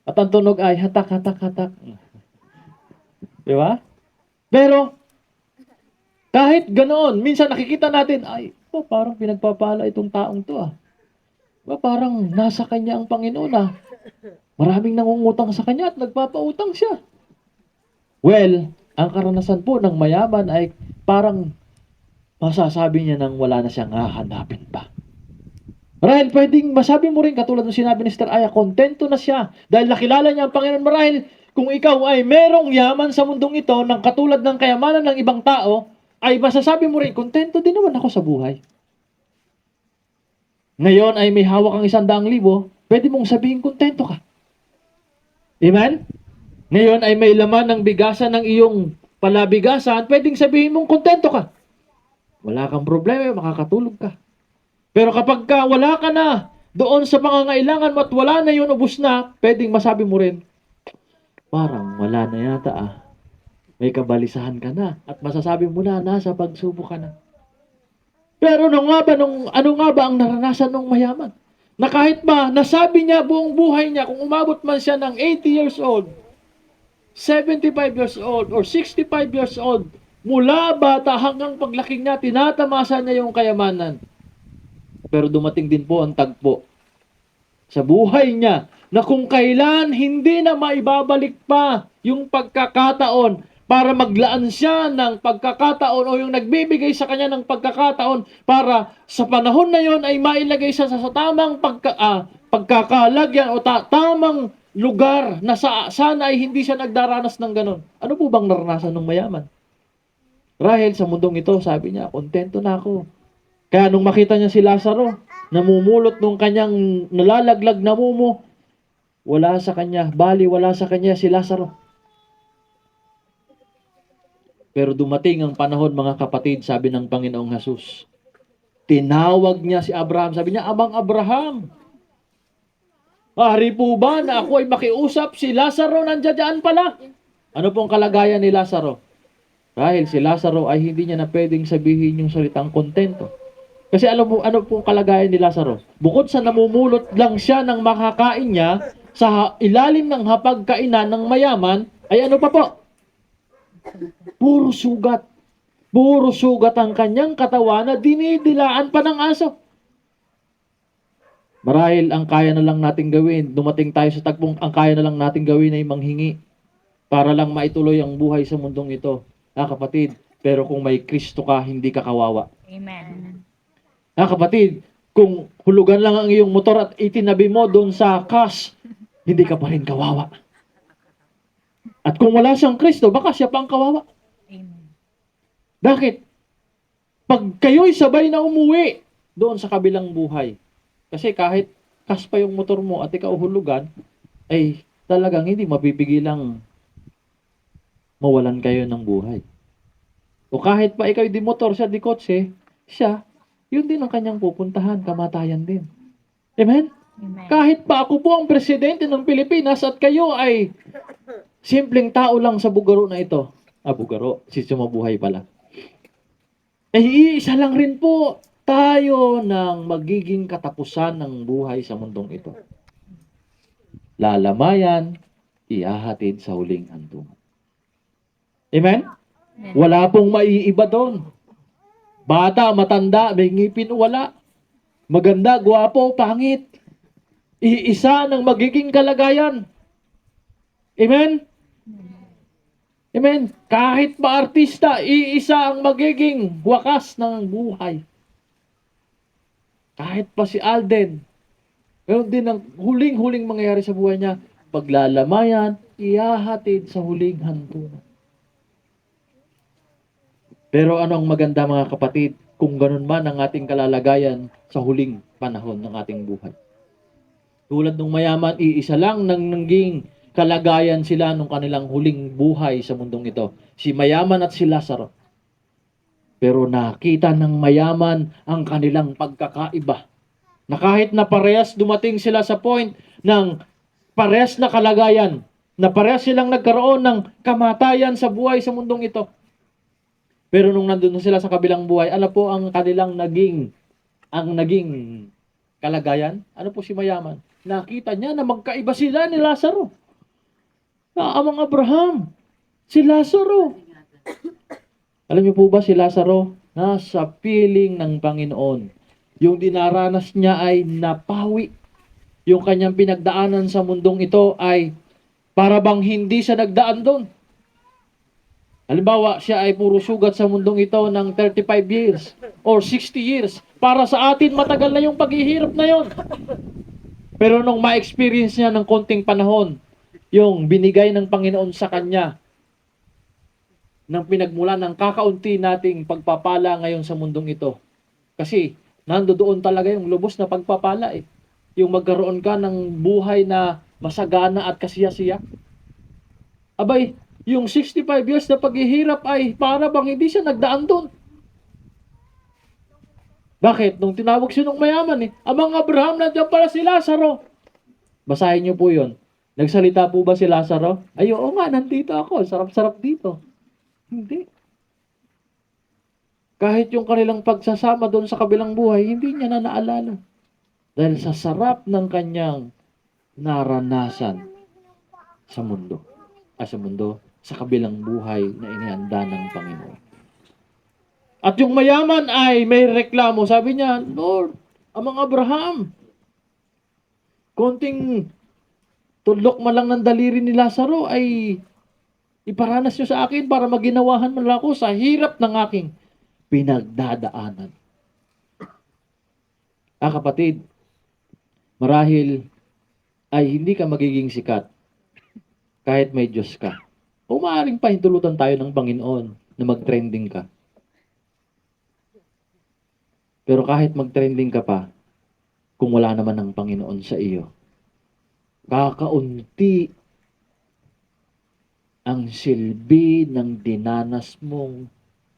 At ang tunog ay hatak, hatak, hatak. Diba? Pero, kahit ganoon, minsan nakikita natin, ay, parang pinagpapala itong taong to ah. Parang nasa kanya ang Panginoon ah. Maraming nangungutang sa kanya at nagpapautang siya. Well, ang karanasan po ng mayaman ay parang masasabi niya nang wala na siyang hahanapin pa. Marahil pwedeng masabi mo rin katulad ng sinabi ni Sister Aya, kontento na siya dahil nakilala niya ang Panginoon. Marahil kung ikaw ay merong yaman sa mundong ito ng katulad ng kayamanan ng ibang tao, ay masasabi mo rin, kontento din naman ako sa buhay. Ngayon ay may hawak kang 100,000, pwede mong sabihin kontento ka. Amen? Ngayon ay may laman ng bigasan ng iyong palabigasan, pwedeng sabihin mong kontento ka. Wala kang problema, makakatulog ka. Pero kapag wala ka na doon sa pangangailangan mo at wala na yun, ubus na, pwedeng masabi mo rin, parang wala na yata ah. May kabalisahan ka na at masasabi mo na nasa pagsubok ka na. Pero ano nga ba ang naranasan ng mayaman? Na kahit ba nasabi niya buong buhay niya, kung umabot man siya ng 80 years old, 75 years old, or 65 years old, mula bata hanggang paglaki niya, tinatamasa niya yung kayamanan. Pero dumating din po ang tagpo sa buhay niya na kung kailan hindi na maibabalik pa yung pagkakataon para maglaan siya ng pagkakataon o yung nagbibigay sa kanya ng pagkakataon para sa panahon na yon ay mailagay siya sa tamang pagkakalagyan o tamang lugar na sana ay hindi siya nagdaranas ng ganon. Ano po bang naranasan ng mayaman? Rahel, sa mundong ito, sabi niya, kontento na ako. Kaya nung makita niya si Lazaro, namumulot nung kanyang nalalaglag na mumo, wala sa kanya si Lazaro. Pero dumating ang panahon, mga kapatid, sabi ng Panginoong Hesus. Tinawag niya si Abraham. Sabi niya, Amang Abraham, maaari po ba na ako ay makiusap? Si Lazaro nandiyan pala. Ano pong kalagayan ni Lazaro? Dahil si Lazaro ay hindi niya na pwedeng sabihin yung salitang kontento. Kasi alam mo, ano pong kalagayan ni Lazaro? Bukod sa namumulot lang siya ng makakain niya sa ilalim ng hapagkainan ng mayaman, ay ano pa po? Puro sugat. Puro sugat ang kanyang katawan na dinidilaan pa ng aso. Marahil ang kaya na lang natin gawin, dumating tayo sa tagpong ang kaya na lang natin gawin ay manghingi para lang maituloy ang buhay sa mundong ito. Kapatid, pero kung may Kristo ka, hindi ka kawawa. Amen. Kapatid, kung hulugan lang ang iyong motor at itinabi mo doon sa cash, hindi ka pa rin kawawa. At kung wala siyang Kristo, baka siya pa ang kawawa. Amen. Bakit? Pag kayo'y sabay na umuwi doon sa kabilang buhay, kasi kahit cash pa yung motor mo at ikaw hulugan, ay talagang hindi mapipigilang mawalan kayo ng buhay. O kahit pa ikaw di motor, siya di kotse, siya, yun din ang kanyang pupuntahan, kamatayan din. Amen? Amen. Kahit pa ako po ang presidente ng Pilipinas at kayo ay simpleng tao lang sa bugaro na ito. Bugaro, si sumabuhay pala. Iisa lang rin po tayo ng magiging katapusan ng buhay sa mundong ito. Lalamayan, ihahatid sa huling hantungan. Amen? Wala pong maiiba doon. Bata, matanda, may ngipin, wala. Maganda, gwapo, pangit. Iisa ng magiging kalagayan. Amen? Amen? Kahit pa artista, iisa ang magiging wakas ng buhay. Kahit pa si Alden, meron din ang huling-huling mangyayari sa buhay niya, paglalamayan, ihahatid sa huling hantungan. Pero ano ang maganda, mga kapatid, kung ganun man ang ating kalalagayan sa huling panahon ng ating buhay. Tulad ng mayaman, iisa lang nang naging kalagayan sila nung kanilang huling buhay sa mundong ito. Si mayaman at si Lazaro. Pero nakita ng mayaman ang kanilang pagkakaiba. Na kahit na parehas dumating sila sa point ng parehas na kalagayan, na parehas silang nagkaroon ng kamatayan sa buhay sa mundong ito. Pero nung nandun sila sa kabilang buhay, ano po ang kanilang naging kalagayan? Ano po si mayaman? Nakita niya na magkaiba sila ni Lazaro. Amang Abraham, si Lazaro. Alam niyo po ba si Lazaro? Nasa piling ng Panginoon. Yung dinaranas niya ay napawi. Yung kanyang pinagdaanan sa mundong ito ay para bang hindi siya nagdaan doon. Halimbawa, siya ay puro sugat sa mundong ito ng 35 years or 60 years. Para sa atin, matagal na yung paghihirap na yon. Pero nung ma-experience niya ng konting panahon, yung binigay ng Panginoon sa kanya, ng pinagmula ng kakaunti nating pagpapala ngayon sa mundong ito. Kasi, nandoon talaga yung lubos na pagpapala eh. Yung magkaroon ka ng buhay na masagana at kasiya-siya. Abay, yung 65 years na paghihirap ay para bang hindi siya nagdaan doon. Bakit? Nung tinawag siya ng mayaman Amang Abraham, nandiyan pala si Lazaro. Basahin niyo po yun. Nagsalita po ba si Lazaro? Ay, oo nga, nandito ako. Sarap-sarap dito. Hindi. Kahit yung kanilang pagsasama doon sa kabilang buhay, hindi niya na naalala. Dahil sa sarap ng kanyang naranasan sa mundo. Sa kabilang buhay na inihanda ng Panginoon. At yung mayaman ay may reklamo. Sabi niya, Lord, Amang Abraham, konting tudlok man lang ng daliri ni Lazaro ay iparanas niyo sa akin para maginawahan man lang ako sa hirap ng aking pinagdadaanan. Kapatid, marahil ay hindi ka magiging sikat kahit may Diyos ka. O maaaring pahintulutan tayo ng Panginoon na mag-trending ka. Pero kahit mag-trending ka pa, kung wala naman ang Panginoon sa iyo, kakaunti ang silbi ng dinanas mong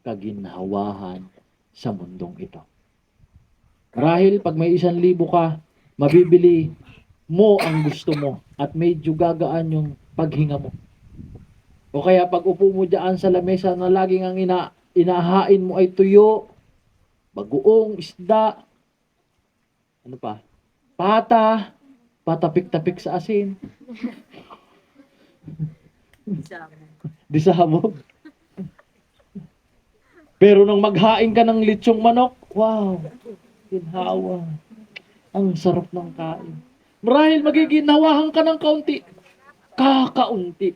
kaginhawahan sa mundong ito. Marahil pag may 1,000 ka, mabibili mo ang gusto mo at medyo gagaan yung paghinga mo. O kaya pag upo mo dyan sa lamesa na laging ang inahain mo ay tuyo, bagoong isda, ano pa? Pata, patapik-tapik sa asin. Disabog. Pero nung maghain ka ng litsong manok, wow, ginhawa. Ang sarap ng kain. Marahil magiginawahan ka ng kaunti. Kakaunti.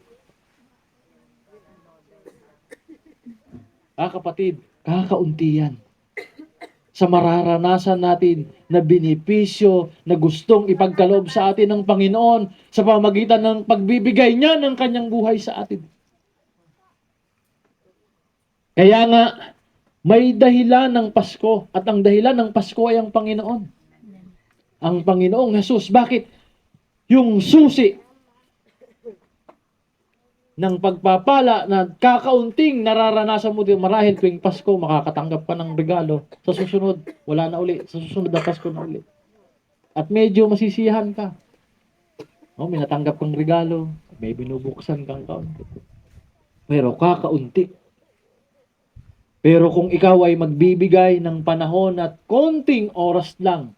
Kapatid, kakaunti yan. Sa mararanasan natin na benepisyo na gustong ipagkaloob sa atin ng Panginoon sa pamagitan ng pagbibigay niya ng kanyang buhay sa atin. Kaya nga, may dahilan ng Pasko at ang dahilan ng Pasko ay ang Panginoon. Ang Panginoong Jesus. Bakit? Yung susi ng pagpapala na kakaunting nararanasan mo din marahil tuwing Pasko, makakatanggap ka ng regalo. Sa susunod, wala na uli. Sa susunod na Pasko na uli. At medyo masisiyahan ka. May natanggap kang regalo, may binubuksan kang kaunti. Pero kakaunti. Pero kung ikaw ay magbibigay ng panahon at konting oras lang,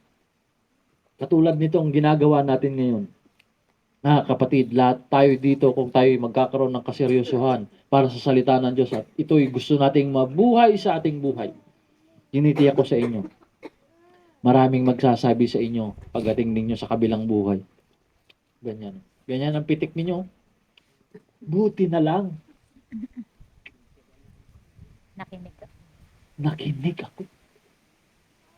katulad nitong ginagawa natin ngayon, kapatid, lahat tayo dito kung tayo magkakaroon ng kaseryosohan para sa salita ng Diyos at ito'y gusto nating mabuhay sa ating buhay. Tinitiyak ko sa inyo. Maraming magsasabi sa inyo pagdating ninyo sa kabilang buhay. Ganyan. Ganyan ang pitik ninyo. Buti na lang. Nakinig ako.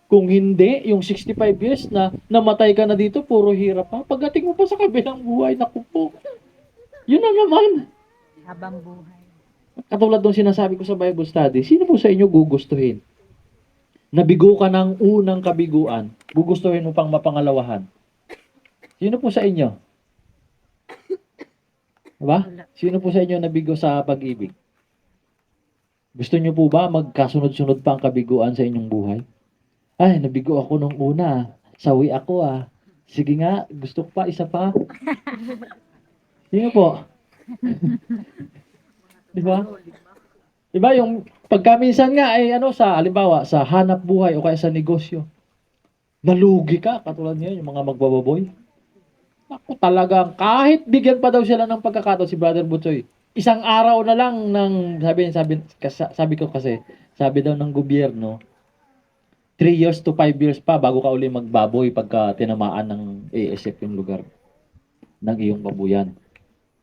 Kung hindi, yung 65 years na namatay ka na dito, puro hirap pa. Pagdating mo pa sa kabilang buhay, naku po. Yun na naman. Habang buhay. Katulad ng sinasabi ko sa Bible study, sino po sa inyo gugustuhin? Nabigo ka ng unang kabiguan, gugustuhin mo pang mapangalawahan. Sino po sa inyo? Diba? Sino po sa inyo nabigo sa pag-ibig? Gusto niyo po ba magkasunod-sunod pa ang kabiguan sa inyong buhay? Ay, nabigo ako nung una. Sawi ako Sige nga, gusto ko pa, isa pa. Sino po? Diba? Diba yung pagkaminsan nga ay halimbawa sa hanap buhay o kaya sa negosyo. Nalugi ka, katulad niya yung mga magbababoy. Ako talagang kahit bigyan pa daw sila ng pagkakataon si Brother Butsoy. Isang araw na lang ng sabi ko kasi, sabi daw ng gobyerno, 3 years to 5 years pa bago ka uli magbaboy pagka tinamaan ng ASF yung lugar ng iyong babuyan.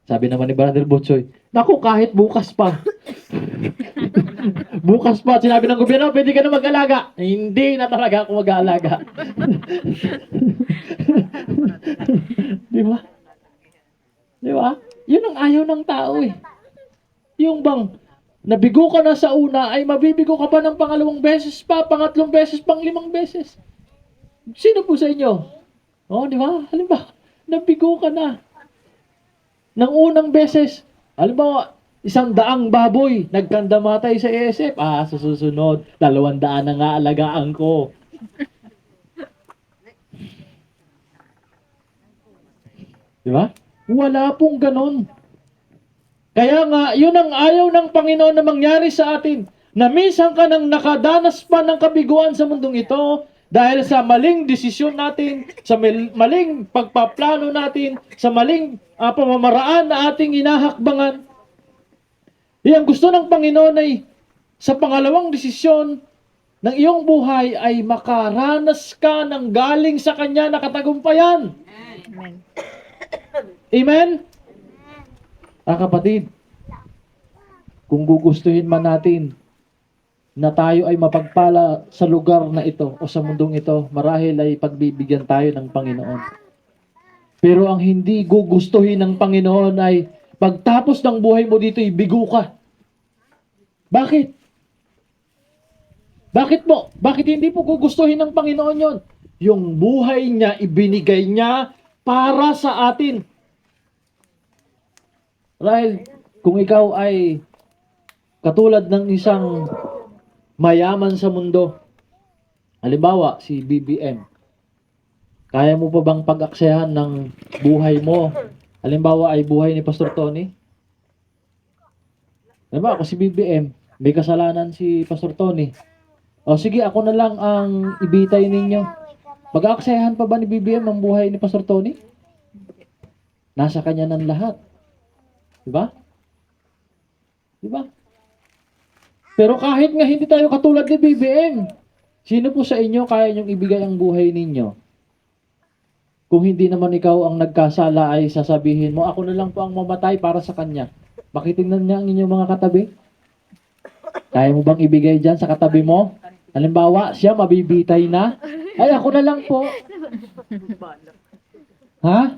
Sabi naman ni Brother Butsoy, naku, kahit bukas pa. Bukas pa, sinabi ng gobyerno, pwede ka na mag-alaga. Hindi na talaga ako mag-aalaga. Di ba? Di ba? Yun ang ayaw ng tao Yung bang, nabigo ka na sa una, ay mabibigo ka pa ng pangalawang beses pa, pangatlong beses, pang-5 beses. Sino po sa inyo? Di ba? Halimbawa, nabigo ka na. Nang unang beses, halimbawa, 100 baboy, nagkandamatay sa ASF. Sa susunod, 200 na nga alagaan ko. Di ba? Wala pong ganon. Kaya nga, yun ang ayaw ng Panginoon na mangyari sa atin. Na minsan ka nang nakadanas pa ng kabiguan sa mundong ito, Dahil sa maling desisyon natin, sa maling pagpaplano natin, sa maling pamamaraan na ating inahakbangan. Yang gusto ng Panginoon ay sa pangalawang desisyon ng iyong buhay ay makaranas ka ng galing sa Kanya na katagumpayan. Amen. Amen? Kapatid, kung gugustuhin man natin na tayo ay mapagpala sa lugar na ito o sa mundong ito, marahil ay pagbibigyan tayo ng Panginoon. Pero ang hindi gugustuhin ng Panginoon ay pagtapos ng buhay mo dito, ibigo ka. Bakit? Bakit mo? Bakit hindi po gugustuhin ng Panginoon yon? Yung buhay niya, ibinigay niya para sa atin. Marahil, kung ikaw ay katulad ng isang mayaman sa mundo, halimbawa si BBM, kaya mo pa bang pag-aksayahan ng buhay mo? Halimbawa ay buhay ni Pastor Tony? Halimbawa, ako si BBM, may kasalanan si Pastor Tony. O sige, ako na lang ang ibitay ninyo. Pag-aaksayahan pa ba ni BBM ang buhay ni Pastor Tony? Nasa kanya ng lahat. Diba? Diba? Pero kahit nga hindi tayo katulad ni BBM, sino po sa inyo kaya niyong ibigay ang buhay ninyo? Kung hindi naman ikaw ang nagkasala ay sasabihin mo, ako na lang po ang mamatay para sa kanya. Makitingnan niya ang inyong mga katabi. Kaya mo bang ibigay dyan sa katabi mo? Halimbawa, siya mabibitay na. Ay, ako na lang po. Ha?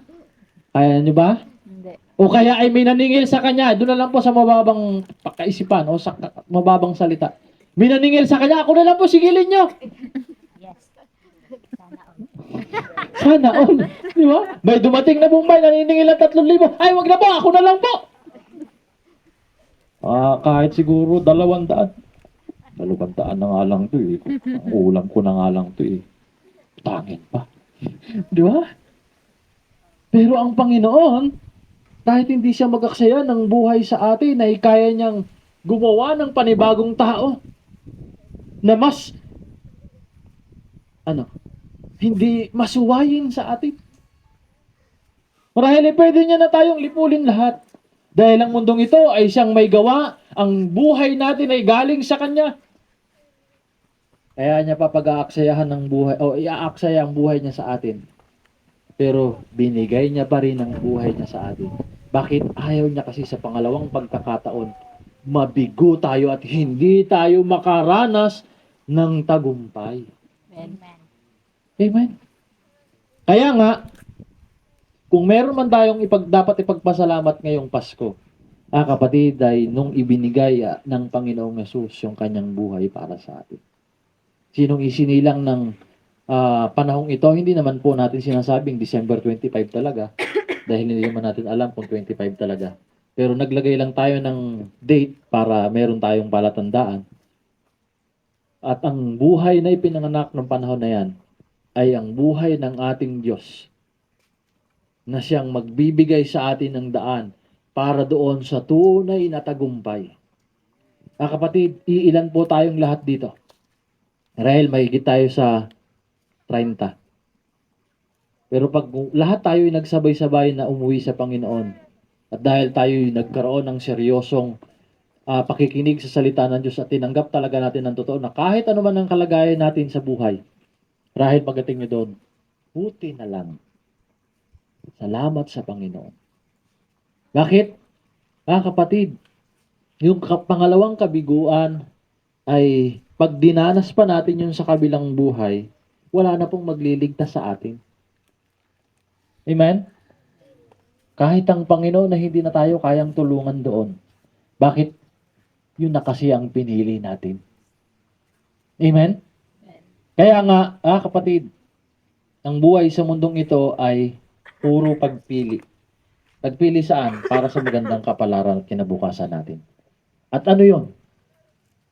Kaya niyo ba? Hindi. O kaya ay may naningil sa kanya, doon na lang po sa mababang pagkaisipan o sa mababang salita. May naningil sa kanya, ako na lang po, sigilin nyo. Yes. Sana all. Sana all. Di ba? May dumating na Mumbai, naniningil ng 3,000. Ay, wag na po, ako na lang po. Kahit siguro 200. 200 na nga lang to eh. Ang ulam ko na nga lang to eh. Tangin pa. Di ba? Pero ang Panginoon, kahit hindi siya mag-aksaya ng buhay sa atin, ay kaya niyang gumawa ng panibagong tao na mas hindi masuwayin sa atin. Marahil pwede niya na tayong lipulin lahat. Dahil ang mundong ito ay siyang may gawa, ang buhay natin ay galing sa Kanya. Kaya niya pa pag-aaksayahan ng buhay, o iaaksaya ang buhay niya sa atin. Pero binigay niya pa rin ang buhay niya sa atin. Bakit? Ayaw niya kasi sa pangalawang pagkakataon, mabigo tayo at hindi tayo makaranas ng tagumpay. Amen. Amen. Kaya nga, kung meron man tayong dapat ipagpasalamat ngayong Pasko, kapatid, ay nung ibinigay ng Panginoong Yesus yung kanyang buhay para sa atin. Sinong isinilang ng panahong ito, hindi naman po natin sinasabing December 25 talaga, dahil hindi naman natin alam kung 25 talaga. Pero naglagay lang tayo ng date para meron tayong palatandaan. At ang buhay na ipinanganak ng panahon na yan, ay ang buhay ng ating Diyos na siyang magbibigay sa atin ng daan para doon sa tunay na tagumpay. Kapatid, iilan po tayong lahat dito. Dahil mahigit tayo sa 30. Pero pag lahat tayo ay nagsabay-sabay na umuwi sa Panginoon, at dahil tayo ay nagkaroon ng seryosong pakikinig sa salita ng Diyos at tinanggap talaga natin ng totoo na kahit ano man ang kalagayan natin sa buhay, rahil pagdating nyo doon, buti na lang. Salamat sa Panginoon. Bakit? Kapatid, yung pangalawang kabiguan ay pag dinanas pa natin yun sa kabilang buhay, wala na pong magliligtas sa atin. Amen? Kahit ang Panginoon na hindi na tayo kayang tulungan doon. Bakit? Yun na kasi ang pinili natin. Amen? Kaya nga, kapatid, ang buhay sa mundong ito ay puro pagpili. Pagpili saan? Para sa magandang kapalaran at kinabukasan natin. At ano yun?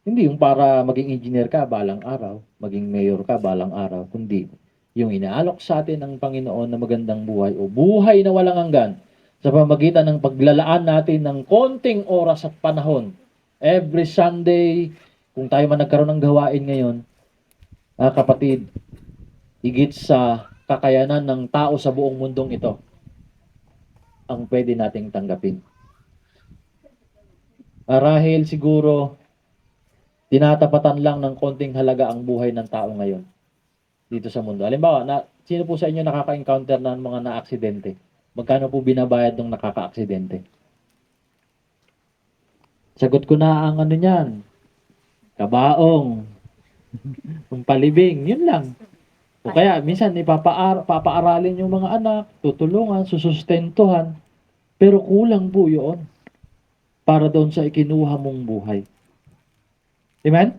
Hindi yung para maging engineer ka balang araw, maging mayor ka balang araw, kundi yung inaalok sa atin ng Panginoon na magandang buhay o buhay na walang hanggan sa pamagitan ng paglalaan natin ng konting oras at panahon. Every Sunday, kung tayo man nagkaroon ng gawain ngayon, kapatid, higit sa kakayanan ng tao sa buong mundong ito ang pwede nating tanggapin. Marahil siguro tinatapatan lang ng konting halaga ang buhay ng tao ngayon dito sa mundo. Halimbawa, sino po sa inyo nakaka-encounter ng mga na-aksidente? Magkano po binabayad ng nakaka-aksidente? Sagot ko na ang ano niyan. Kabaong. Yung palibing. Yun lang. O kaya, minsan, papaaralin yung mga anak, tutulungan, susustentuhan. Pero kulang po yun para doon sa ikinuha mong buhay. Amen?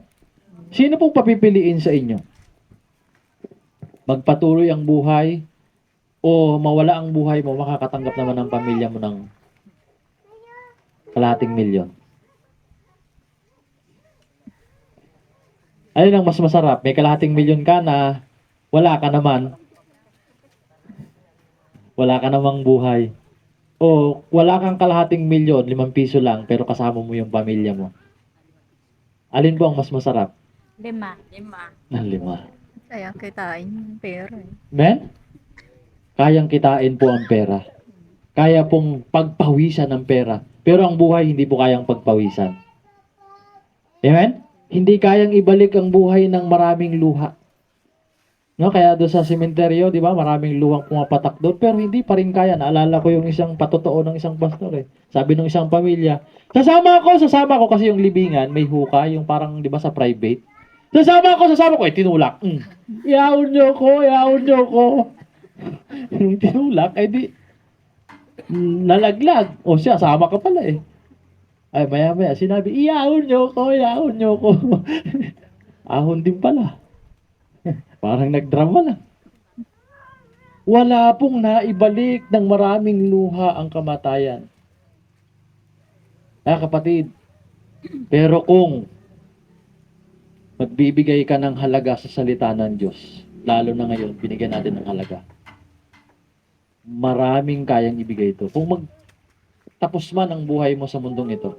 Sino pong papipiliin sa inyo? Magpatuloy ang buhay o mawala ang buhay mo, makakatanggap naman ang pamilya mo ng kalahating milyon? Ayun ang mas masarap. May kalahating milyon ka na wala ka naman. Wala ka namang buhay. O wala kang kalahating milyon, 5 piso lang, pero kasama mo yung pamilya mo. Alin po ang mas masarap? 5. 5. Ng 5. Kaya kitain yung pera eh. Men? Kayang kitain po ang pera. Kaya pong pagpawisan ng pera. Pero ang buhay hindi po kayang pagpawisan. Amen? Hindi kayang ibalik ang buhay ng maraming luha. No, kaya doon sa sementeryo, di ba, maraming luhang pumapatak doon, pero hindi pa rin kaya. Naalala ko yung isang patotoo ng isang pastor eh. Sabi ng isang pamilya, sasama ko kasi yung libingan, may huka, yung parang, di ba, sa private. Sasama ko, tinulak. Iyaon nyo ko. Yung tinulak, di, nalaglag. O siya, sama ka pala eh. Ay, maya, sinabi, iyaon nyo ko. Ahon din pala. Parang nagdrama lang. Wala pong naibalik ng maraming luha ang kamatayan. Kapatid, pero kung magbibigay ka ng halaga sa salita ng Diyos, lalo na ngayon, binigyan natin ng halaga, maraming kayang ibigay ito. Kung magtapos man ang buhay mo sa mundong ito,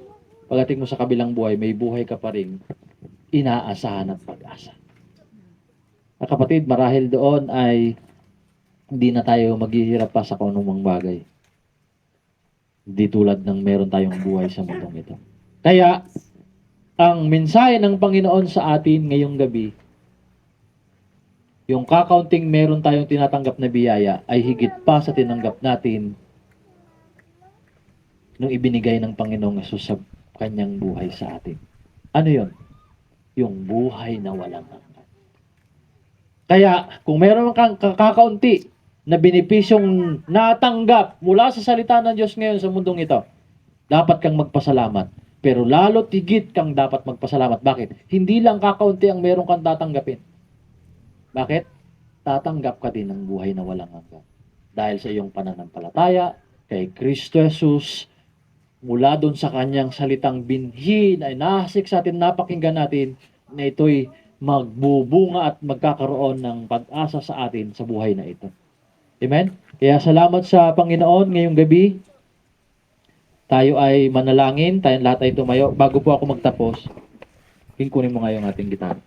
pagdating mo sa kabilang buhay, may buhay ka pa rin, inaasahan at pag-asa. Kapatid, marahil doon ay hindi na tayo maghihirap pa sa kung anumang bagay. Hindi tulad ng meron tayong buhay sa mundong ito. Kaya, ang mensahe ng Panginoon sa atin ngayong gabi, yung kakaunting meron tayong tinatanggap na biyaya ay higit pa sa tinanggap natin nung ibinigay ng Panginoong Hesus sa kanyang buhay sa atin. Ano yon? Yung buhay na walang hanggan. Kaya, kung meron kang kakaunti na benepisyong natanggap mula sa salita ng Diyos ngayon sa mundong ito, dapat kang magpasalamat. Pero lalo tigit kang dapat magpasalamat. Bakit? Hindi lang kakaunti ang meron kang tatanggapin. Bakit? Tatanggap ka din ng buhay na walang hanggan. Dahil sa iyong pananampalataya kay Kristo Jesus, mula doon sa kanyang salitang binhi na inahasik sa atin, napakinggan natin, na ito'y magbubunga at magkakaroon ng pag-asa sa atin sa buhay na ito. Amen? Kaya salamat sa Panginoon ngayong gabi. Tayo ay manalangin, tayong lahat ay tumayo. Bago po ako magtapos, kunin mo nga yung ating gitara.